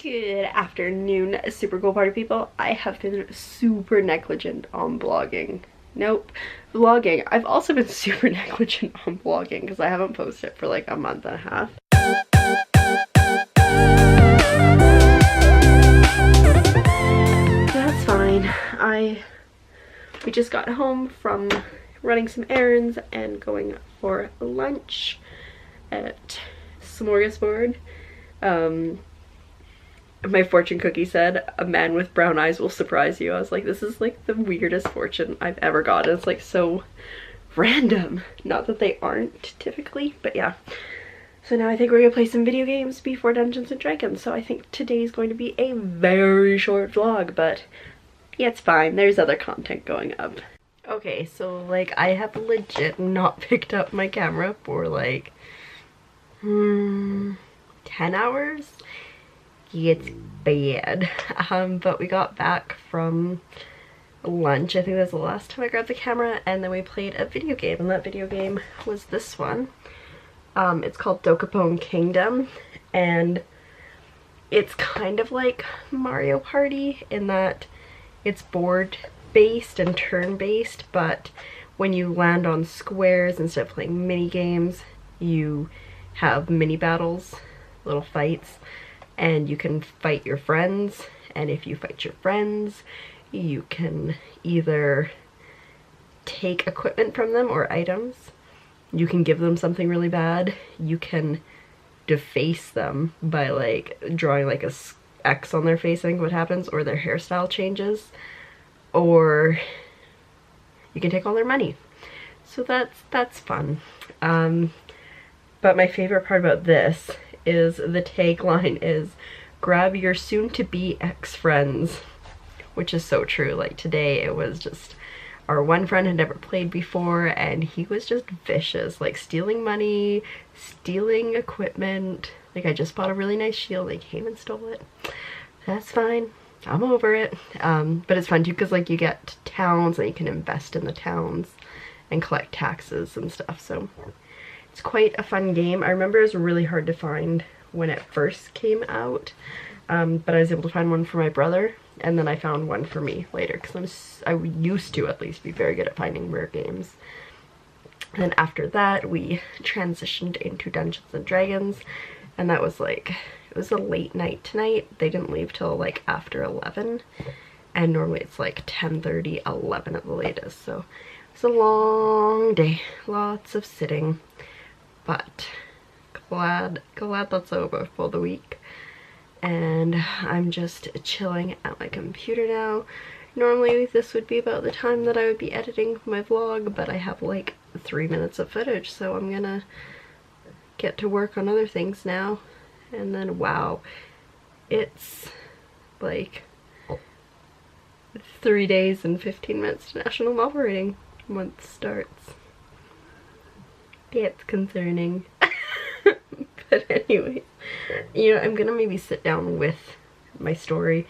Good afternoon, super cool party people. I have been super negligent on blogging. Nope, vlogging. I've also been super negligent on blogging because I haven't posted for like a month and a half. That's fine. We just got home from running some errands and going for lunch at Smorgasbord. My fortune cookie said, "A man with brown eyes will surprise you." I was like, this is like the weirdest fortune I've ever gotten. It's like so random. Not that they aren't typically, but yeah. So now I think we're gonna play some video games before Dungeons and Dragons. So I think today's going to be a very short vlog, but yeah, it's fine. There's other content going up. Okay, so like I have legit not picked up my camera for like 10 hours. It's bad. But we got back from lunch. I think that's the last time I grabbed the camera, and then we played a video game, and that video game was this one. It's called Dokapon Kingdom, and it's kind of like Mario Party in that it's board based and turn based, but when you land on squares instead of playing mini games, you have mini battles, little fights, and you can fight your friends. And if you fight your friends, you can either take equipment from them or items. You can give them something really bad. You can deface them by like drawing like a X on their face, I think what happens, or their hairstyle changes, or you can take all their money. So that's fun. But my favorite part about this is the tagline is "grab your soon-to-be ex-friends," which is so true. Like today it was just our one friend had never played before, and he was just vicious, like stealing money, stealing equipment. Like I just bought a really nice shield, they came and stole it. That's fine, I'm over it. But it's fun too because like you get towns and you can invest in the towns and collect taxes and stuff, so it's quite a fun game. I remember it was really hard to find when it first came out, but I was able to find one for my brother, and then I found one for me later because I used to at least be very good at finding rare games. And then after that we transitioned into Dungeons and Dragons, and that was like, it was a late night tonight. They didn't leave till like after 11, and normally it's like 10:30, 11 at the latest, so it's a long day, lots of sitting. But glad that's over for the week, and I'm just chilling at my computer now. Normally this would be about the time that I would be editing my vlog, but I have like 3 minutes of footage, so I'm gonna get to work on other things now. And then wow, it's like 3 days and 15 minutes to National Novel Reading Month starts. It's concerning. But anyway, you know, I'm gonna maybe sit down with my story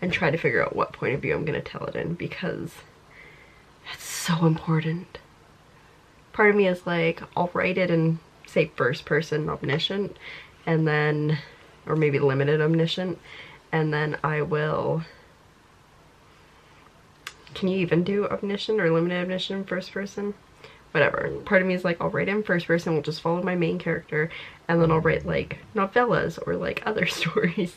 and try to figure out what point of view I'm gonna tell it in, because that's so important. Part of me is like, I'll write it in, say, first person omniscient, and then, or maybe limited omniscient, and then I will, can you even do omniscient or limited omniscient in first person? Whatever. Part of me is like, I'll write in first person, we'll just follow my main character, and then I'll write like novellas or like other stories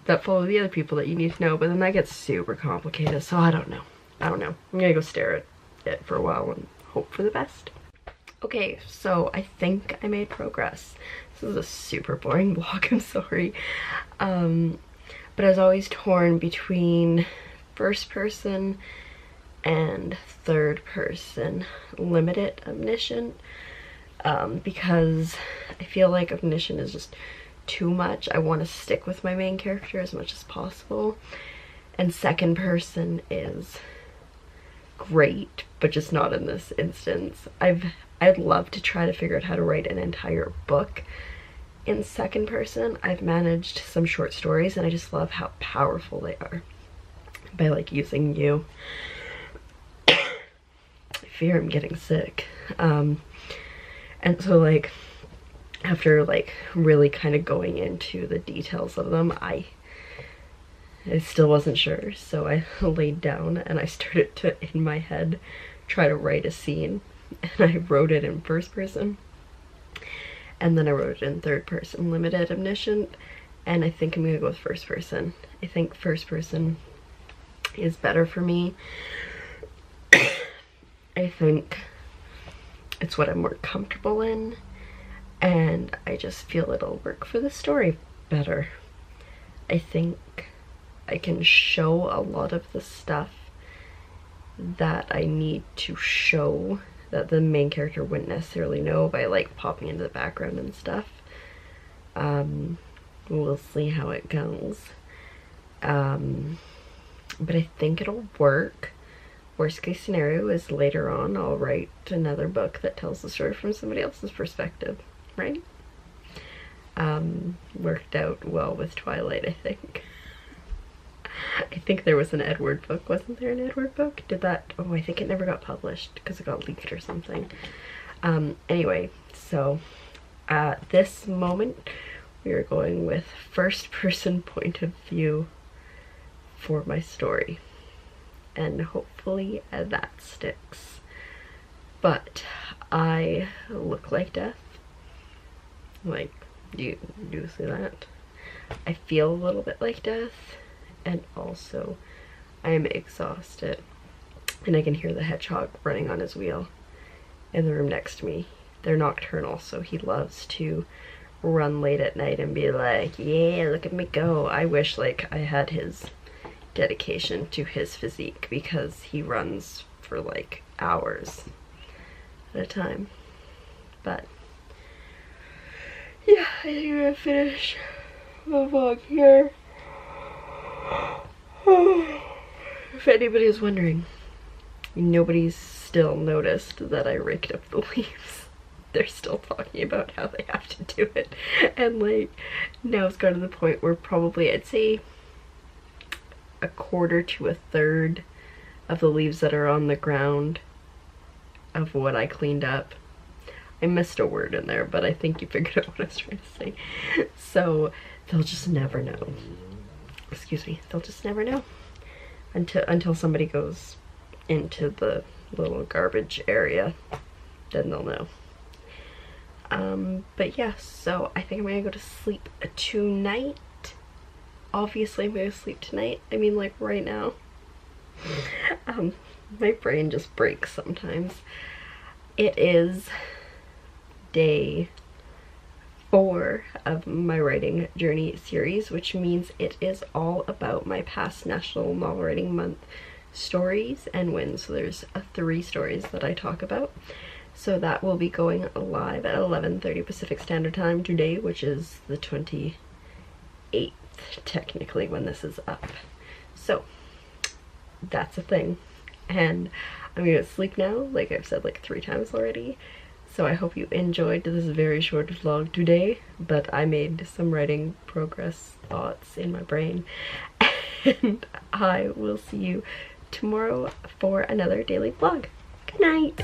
that follow the other people that you need to know, but then that gets super complicated, so I don't know. I'm gonna go stare at it for a while and hope for the best. Okay, so I think I made progress. This is a super boring vlog, I'm sorry. But I was always torn between first person and third person limited omniscient, because I feel like omniscient is just too much. I want to stick with my main character as much as possible, and second person is great, but just not in this instance. I'd love to try to figure out how to write an entire book in second person. I've managed some short stories, and I just love how powerful they are by like using you. I fear I'm getting sick. And so like after like really kind of going into the details of them, I I still wasn't sure, so I laid down and I started to, in my head, try to write a scene. And I wrote it in first person. And then I wrote it in third person, limited omniscient. And I think I'm gonna go with first person. I think first person is better for me. I think it's what I'm more comfortable in. And I just feel it'll work for the story better. I think I can show a lot of the stuff that I need to show that the main character wouldn't necessarily know by like popping into the background and stuff. We'll see how it goes. But I think it'll work. Worst case scenario is later on I'll write another book that tells the story from somebody else's perspective, right? Worked out well with Twilight, I think. I think there was an Edward book. Wasn't there an Edward book? Did that? Oh, I think it never got published because it got leaked or something. Anyway, so at this moment we are going with first person point of view for my story. And hopefully that sticks. But I look like death. Like, do you see that? I feel a little bit like death. And also, I am exhausted. And I can hear the hedgehog running on his wheel in the room next to me. They're nocturnal, so he loves to run late at night and be like, yeah, look at me go. I wish like I had his dedication to his physique because he runs for like hours at a time. But yeah, I think I'm gonna finish the vlog here. If anybody is wondering, nobody's still noticed that I raked up the leaves. They're still talking about how they have to do it. And like, now it's gotten to the point where probably I'd say a quarter to a third of the leaves that are on the ground of what I cleaned up. I missed a word in there, but I think you figured out what I was trying to say. So they'll just never know. Excuse me, they'll just never know until somebody goes into the little garbage area, then they'll know. But yeah, so I think I'm gonna go to sleep tonight. Obviously I'm gonna sleep tonight. I mean, like right now. My brain just breaks sometimes. It is day 4 of my writing journey series, which means it is all about my past National Novel Writing Month stories and wins. So there's 3 stories that I talk about. So that will be going live at 11:30 Pacific Standard Time today, which is the 28th technically when this is up. So that's a thing. And I'm gonna sleep now, like I've said like 3 times already. So I hope you enjoyed this very short vlog today, but I made some writing progress thoughts in my brain. And I will see you tomorrow for another daily vlog. Good night!